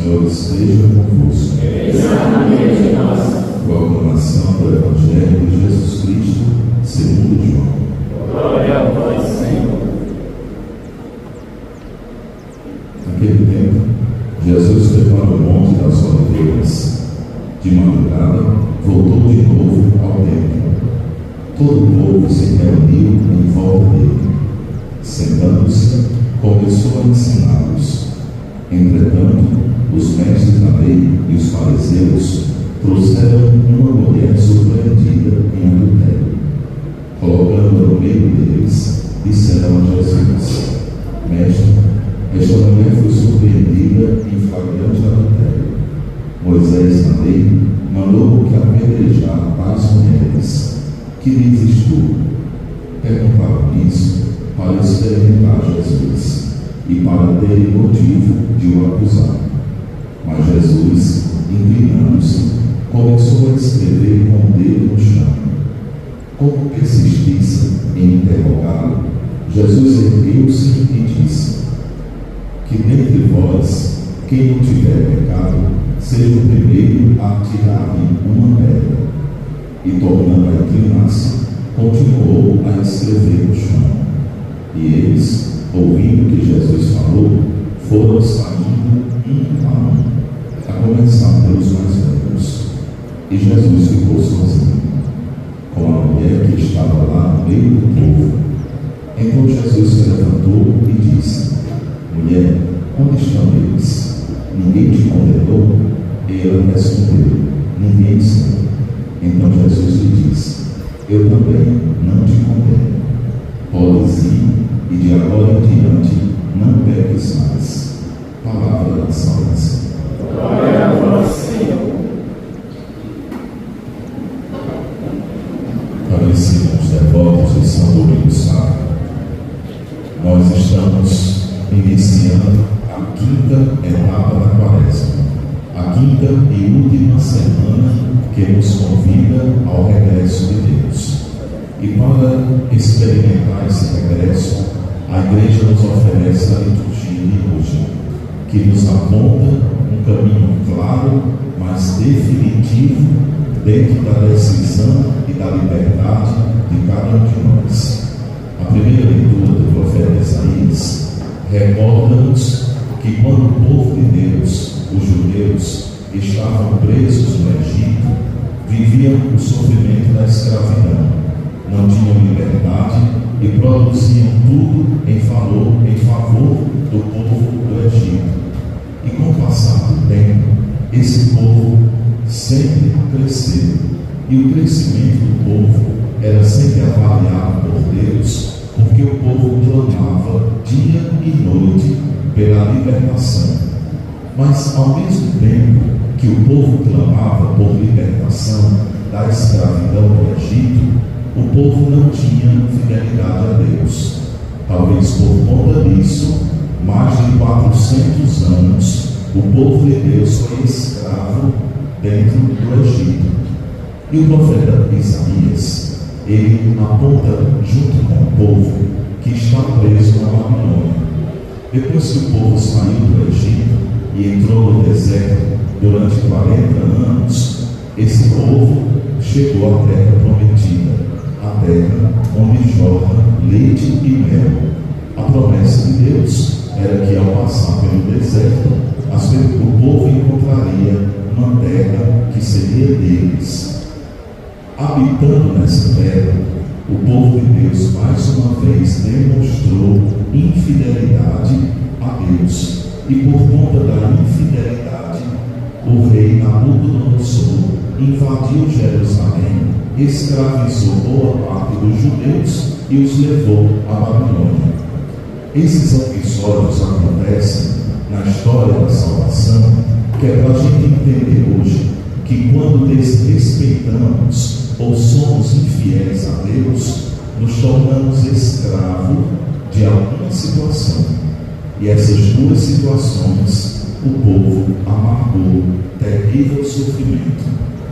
Senhor esteja convosco. Proclamação do Evangelho de Jesus Cristo, segundo João. Glória a vós, Senhor. Naquele tempo, Jesus foi para o Monte das Oliveiras. De madrugada, voltou de novo ao templo. Todo o povo se reuniu em volta dele. Sentando-se, começou a ensiná-los. Entretanto, os mestres da lei e os fariseus trouxeram uma mulher surpreendida em adultério. Colocando-a no meio deles, disseram a Jesus: Mestre, esta mulher foi surpreendida em flagrante adultério. Moisés, na lei, mandou que apedrejar tais mulheres. Que dizes tu? Perguntaram isso para experimentar Jesus e para terem motivo de o acusar. Mas Jesus, inclinando-se, começou a escrever com o dedo no chão. Como persistissem em interrogá-lo, Jesus ergueu-se e disse: Que dentre vós, quem não tiver pecado, seja o primeiro a atirar-lhe uma pedra. E tornando a inclinar-se, continuou a escrever no chão. E eles, ouvindo que Jesus falou, foram saindo a começar pelos mais velhos. E Jesus ficou sozinho, com a mulher que estava lá no meio do povo. Então Jesus se levantou e disse: Mulher, onde estão eles? Ninguém te condenou? E ela respondeu: Ninguém, Senhor. Então Jesus lhe disse: Eu também não te condeno. Podes ir, e de agora em diante não peques mais. Palavra da salvação. Glória a vós, Senhor. Caríssimos devotos de São Domingos Sacro, nós estamos iniciando a quinta etapa da Quaresma, a quinta e última semana que nos convida ao regresso de Deus. E para experimentar esse regresso, a Igreja nos oferece a liturgia de hoje, que nos aponta um caminho claro, mas definitivo, dentro da decisão e da liberdade de cada um de nós. A primeira leitura do profeta Isaías recorda-nos que quando o povo de Deus, os judeus, estavam presos no Egito, viviam o sofrimento da escravidão, não tinham liberdade e produziam tudo em favor do povo do Egito. E com o passar do tempo, esse povo sempre cresceu, e o crescimento do povo era sempre avaliado por Deus, porque o povo clamava dia e noite pela libertação. Mas ao mesmo tempo que o povo clamava por libertação da escravidão do Egito, o povo não tinha fidelidade a Deus. Talvez por conta disso, mais de 400 anos, o povo de Deus foi escravo dentro do Egito. E o profeta Isaías, ele aponta junto com o povo que está preso na Babilônia. Depois que o povo saiu do Egito e entrou no deserto durante 40 anos, esse povo chegou à terra prometida, a terra onde jorra leite e mel. A promessa de Deus era que ao passar pelo deserto, o povo encontraria uma terra que seria deles. Habitando nessa terra, o povo de Deus mais uma vez demonstrou infidelidade a Deus. E por conta da infidelidade, o rei Nabucodonosor invadiu Jerusalém, escravizou boa parte dos judeus e os levou à Babilônia. Esses episódios acontecem na história da salvação, que é para a gente entender hoje que quando desrespeitamos ou somos infiéis a Deus, nos tornamos escravos de alguma situação. E essas duas situações, o povo amargou terrível sofrimento.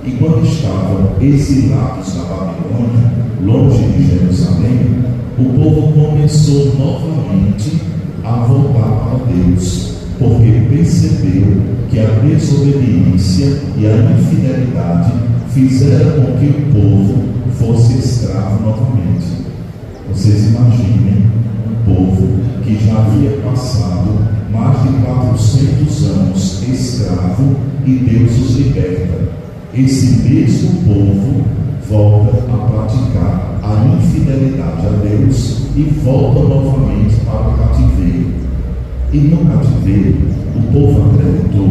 E quando estavam exilados na Babilônia, longe de Jerusalém, o povo começou novamente a voltar para Deus, porque percebeu que a desobediência e a infidelidade fizeram com que o povo fosse escravo novamente. Vocês imaginem um povo que já havia passado mais de 400 anos escravo e Deus os liberta. Esse mesmo povo volta a praticar a infidelidade a Deus e volta novamente para o cativeiro. E no cativeiro, o povo acreditou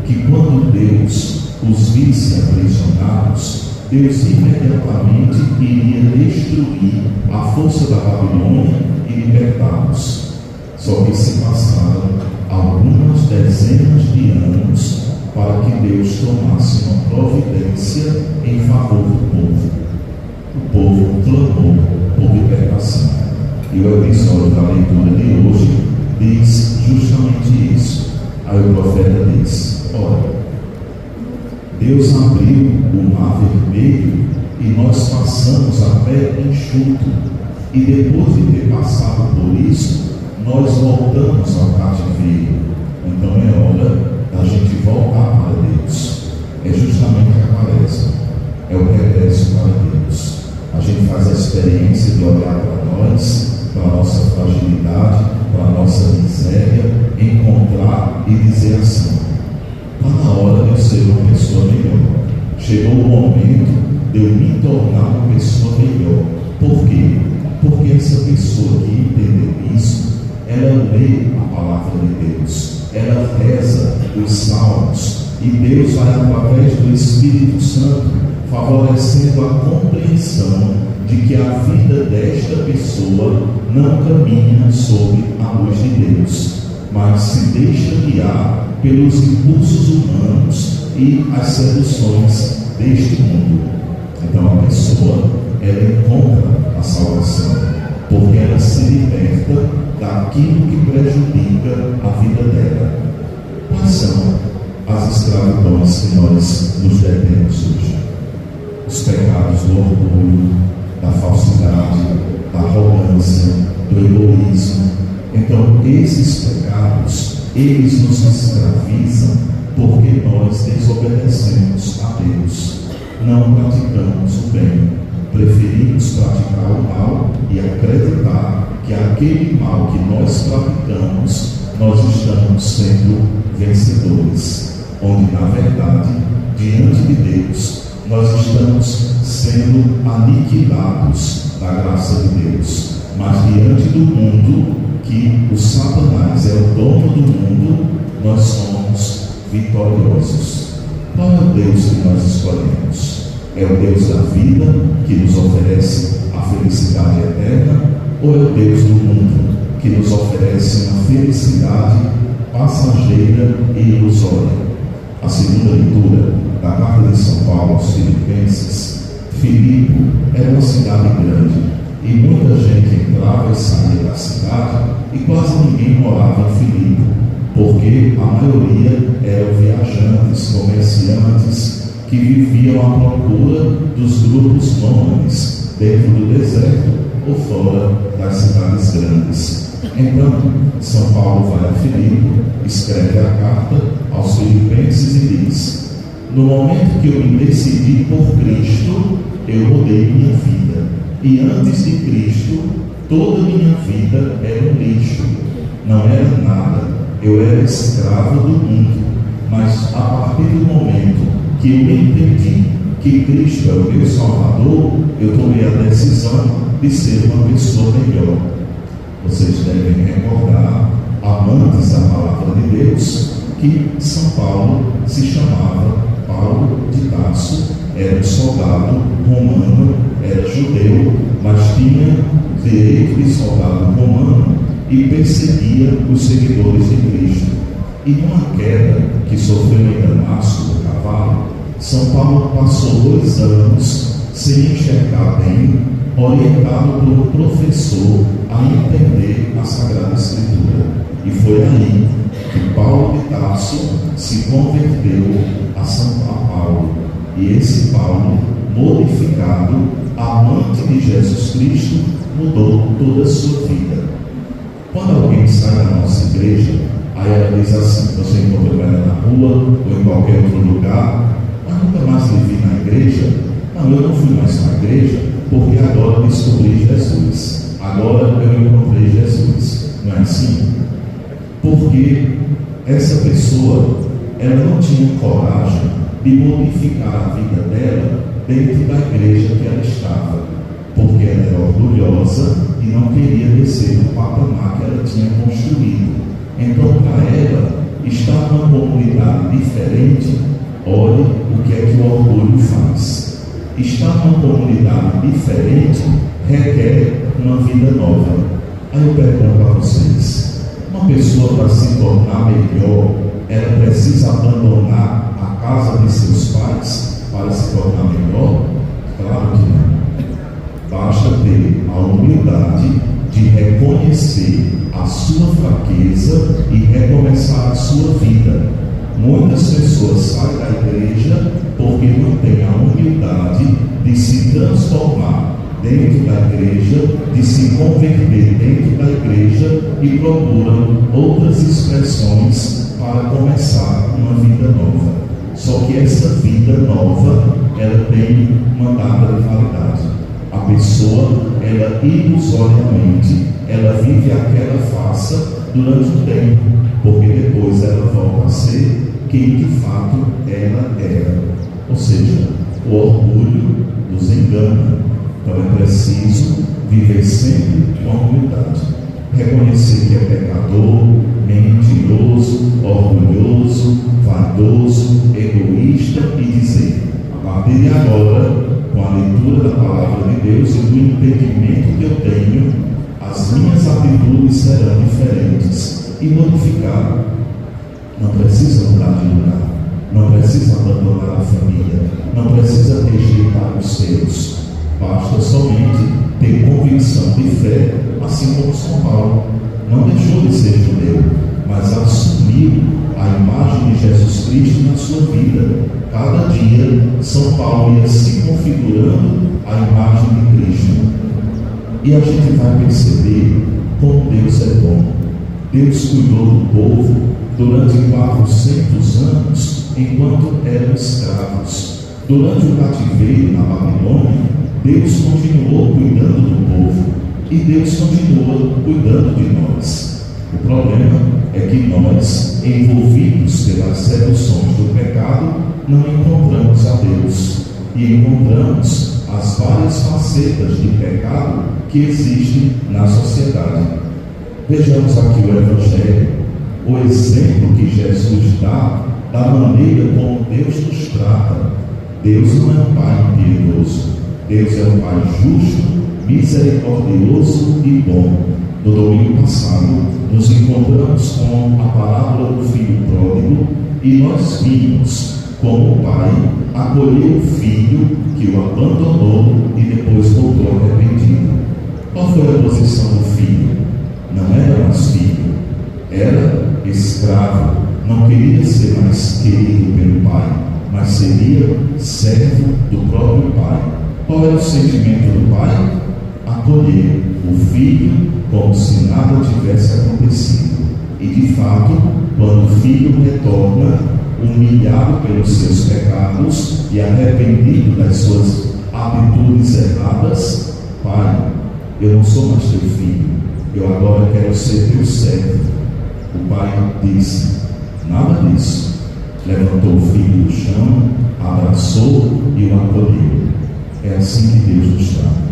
que quando Deus os visse aprisionados, Deus imediatamente iria destruir a força da Babilônia e libertá-los. Só que se passaram algumas dezenas de anos para que Deus tomasse uma providência em favor do povo. O povo clamou por libertação. E o episódio da leitura de hoje diz justamente isso. Aí o profeta diz: olha, Deus abriu o mar vermelho e nós passamos a pé enxuto. E depois de ter passado por isso, nós voltamos ao cativeiro. Então é hora da gente voltar para Deus. É justamente a quaresma, é o regresso para Deus. A gente faz a experiência de olhar para nós, para a nossa fragilidade, para a nossa miséria, encontrar e dizer assim: está na hora de eu ser uma pessoa melhor. Chegou o momento de eu me tornar uma pessoa melhor. Por quê? Porque essa pessoa que entendeu isso, ela lê a palavra de Deus, ela reza os salmos, e Deus vai, através do Espírito Santo, favorecendo a compreensão de que a vida desta pessoa não caminha sob a luz de Deus, mas se deixa guiar pelos impulsos humanos e as seduções deste mundo. Então a pessoa, ela encontra a salvação, porque ela se liberta daquilo que prejudica a vida dela. Quais são as escravidões que nós nos detemos hoje? Os pecados do orgulho, da falsidade, da arrogância, do egoísmo. Então esses pecados, eles nos escravizam porque nós desobedecemos a Deus, não praticamos o bem, preferimos praticar o mal e acreditar que aquele mal que nós praticamos, nós estamos sendo vencedores, onde na verdade, diante de Deus, nós estamos sendo aniquilados da graça de Deus. Mas diante do mundo, que o Satanás é o dono do mundo, nós somos vitoriosos. Qual é o Deus que nós escolhemos? É o Deus da vida, que nos oferece a felicidade eterna, ou é o Deus do mundo, que nos oferece uma felicidade passageira e ilusória? A segunda leitura da carta de São Paulo aos Filipenses: Filipe era uma cidade grande, e muita gente entrava e saía da cidade, e quase ninguém morava em Filipe, porque a maioria eram viajantes, comerciantes, que viviam à procura dos grupos nômades, dentro do deserto ou fora das cidades grandes. Então, São Paulo vai a Filipe, escreve a carta aos Filipenses e diz: no momento que eu me decidi por Cristo, eu mudei minha vida. E antes de Cristo, toda minha vida era um lixo. Não era nada. Eu era escravo do mundo. Mas a partir do momento que eu entendi que Cristo é o meu Salvador, eu tomei a decisão de ser uma pessoa melhor. Vocês devem recordar, amantes da palavra de Deus, que São Paulo se chamava Paulo de Tarso, era um soldado romano, era judeu, mas tinha direito de soldado romano e perseguia os seguidores de Cristo. E numa queda que sofreu em Damasco do cavalo, São Paulo passou 2 anos sem enxergar bem, orientado por um professor a entender a Sagrada Escritura. E foi aí que Paulo de Tarso se converteu a São Paulo. E esse Paulo, modificado, amante de Jesus Cristo, mudou toda a sua vida. Quando alguém sai da nossa igreja, Aí ela diz assim: você encontrou ela na rua ou em qualquer outro lugar, mas nunca mais lhe vi na igreja? Não, eu não fui mais na igreja porque agora descobri Jesus, agora eu encontrei Jesus. Não é assim? Porque essa pessoa, ela não tinha coragem de modificar a vida dela dentro da igreja que ela estava, porque ela era orgulhosa e não queria descer do patamar que ela tinha construído. Então, para ela, estar numa comunidade diferente, olhe o que é que o orgulho faz. Estar numa comunidade diferente requer uma vida nova. Aí eu pergunto a vocês: uma pessoa, para se tornar melhor, ela precisa abandonar a casa de seus pais para se tornar melhor? Claro que não. Basta ter a humildade de reconhecer a sua fraqueza e recomeçar a sua vida. Muitas pessoas saem da igreja porque não têm a humildade de se transformar dentro da igreja, de se converter dentro da igreja e procuram outras expressões para começar uma vida nova. Só que essa vida nova, ela tem uma data de validade. A pessoa, ela ilusoriamente, ela vive aquela farsa durante um tempo, porque depois ela volta a ser quem de fato ela era. Ou seja, o orgulho nos engana. Então é preciso viver sempre com humildade, reconhecer que é pecador, mentiroso, orgulhoso, vaidoso, egoísta e dizer: a partir de agora, com a leitura da palavra de Deus e do entendimento que eu tenho, as minhas atitudes serão diferentes e modificar. Não precisa mudar de lugar, não precisa abandonar a família, não precisa rejeitar os seus. Basta somente ter convicção de fé, assim como São Paulo. Não deixou de ser judeu, mas assumiu a imagem de Jesus Cristo na sua vida. Cada dia, São Paulo ia se configurando a imagem de Cristo. E a gente vai perceber como Deus é bom. Deus cuidou do povo durante 400 anos, enquanto eram escravos. Durante o cativeiro na Babilônia, Deus continuou cuidando do povo e Deus continua cuidando de nós. O problema é que nós, envolvidos pelas seduções do pecado, não encontramos a Deus e encontramos as várias facetas de pecado que existem na sociedade. Vejamos aqui o Evangelho, o exemplo que Jesus dá da maneira como Deus nos trata. Deus não é um Pai impiedoso. Deus é um Pai justo, misericordioso e bom. No domingo passado, nos encontramos com a parábola do filho pródigo e nós vimos como o pai acolheu o filho que o abandonou e depois voltou arrependido. Qual foi a posição do filho? Não era mais filho, era escravo, não queria ser mais querido pelo pai, mas seria servo do próprio pai. Qual era o sentimento do pai? Acolher o filho como se nada tivesse acontecido. E de fato, quando o filho retorna, humilhado pelos seus pecados e arrependido das suas atitudes erradas: pai, eu não sou mais teu filho, eu agora quero ser teu servo. O pai disse: nada disso. Levantou o filho do chão, abraçou e o acolheu. É assim que Deus nos trata.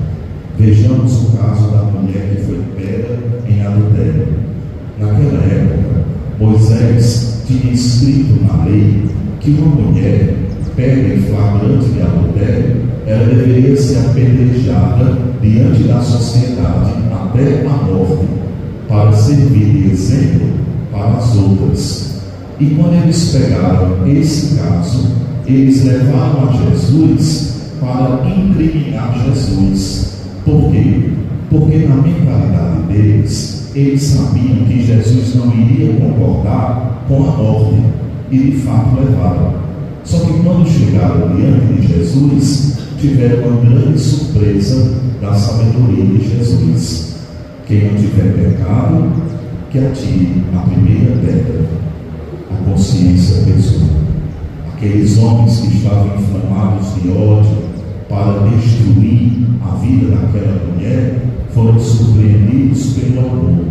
Vejamos o caso da mulher que foi pega em adultério. Naquela época, Moisés tinha escrito na lei que uma mulher pega em flagrante de adultério, ela deveria ser apedrejada diante da sociedade até a morte, para servir de exemplo para as outras. E quando eles pegaram esse caso, eles levaram a Jesus para incriminar Jesus. Por quê? Porque na mentalidade deles, eles sabiam que Jesus não iria concordar com a morte, e de fato levaram. Só que quando chegaram diante de Jesus, tiveram uma grande surpresa da sabedoria de Jesus. Quem não tiver pecado, que atire a primeira pedra. A consciência pesou. Aqueles homens que estavam inflamados de ódio para destruir a vida daquela mulher foram surpreendidos pelo amor.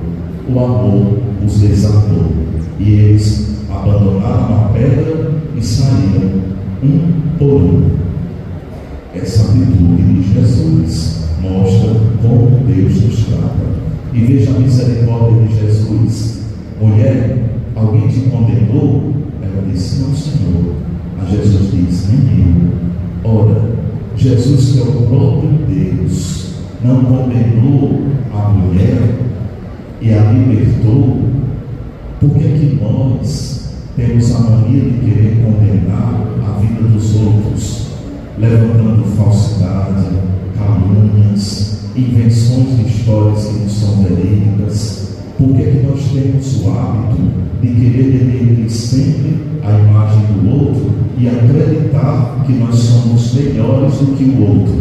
O amor os desatou e eles abandonaram a pedra e saíram um por um. Essa atitude de Jesus mostra como Deus nos trata. E veja a misericórdia de Jesus. Mulher, alguém te condenou? Ela disse, não, Senhor. Mas Jesus diz, nem eu. Ora, Jesus, que é o próprio Deus, não condenou a mulher e a libertou. Por que é que nós temos a mania de querer condenar a vida dos outros, levantando falsidade, calúnias, invenções de histórias que não são verídicas? Por que é que nós temos o hábito de querer denegrir sempre a imagem do outro e acreditar que nós somos melhores do que o outro?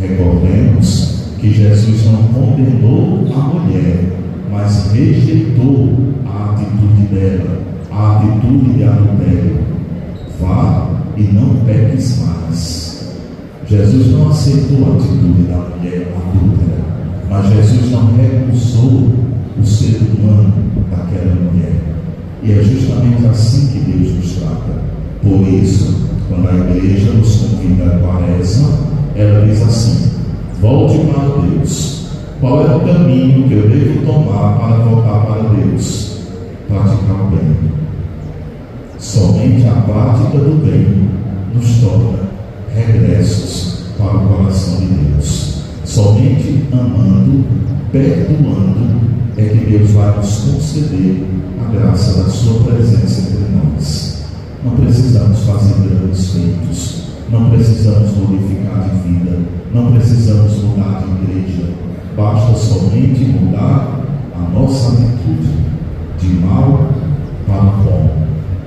Recordemos que Jesus não condenou a mulher, mas rejeitou a atitude dela, a atitude de adultério. Vá e não peques mais. Jesus não aceitou a atitude da mulher adúltera, mas Jesus não recusou o ser humano daquela mulher. E é justamente assim que Deus nos trata. Por isso, quando a igreja nos convida à quaresma, ela diz assim: volte para Deus. Qual é o caminho que eu devo tomar para voltar para Deus? Praticar o bem. Somente a prática do bem nos torna regressos para o coração de Deus. Somente amando, perdoando, é que Deus vai nos conceder a graça da sua presença entre nós. Não precisamos fazer grandes feitos, não precisamos modificar de vida, não precisamos mudar de igreja. Basta somente mudar a nossa atitude de mal para bom,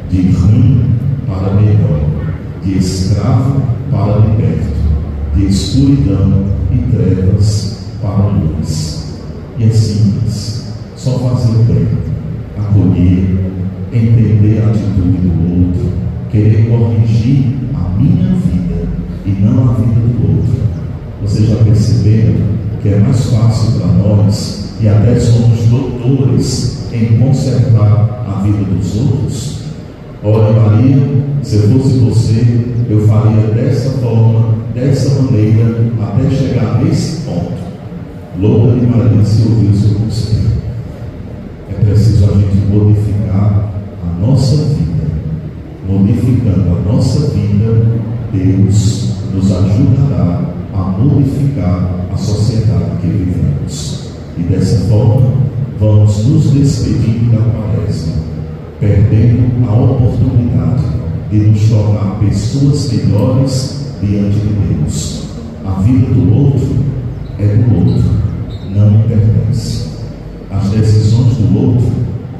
de ruim para melhor, de escravo para liberto, de escuridão e trevas para luz. E é simples, só fazer o bem, acolher, entender a atitude do outro, querer corrigir a minha vida e não a vida do outro. Vocês já perceberam que é mais fácil para nós, e até somos doutores em consertar a vida dos outros? Olha, Maria, se eu fosse você, eu faria dessa forma, dessa maneira, até chegar nesse ponto. Louca de Maria se ouvir o seu conselho. É preciso a gente modificar a nossa vida. Modificando a nossa vida, Deus nos ajudará a modificar a sociedade que vivemos. E dessa forma, vamos nos despedindo da quaresma, perdendo a oportunidade de nos tornar pessoas melhores diante de Deus. A vida do outro é do outro, não me pertence. As decisões do outro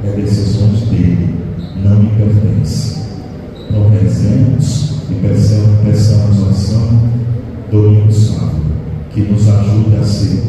é decisões dele, não me pertence. Então rezemos e peçamos ação domingo sábado, que nos ajude a ser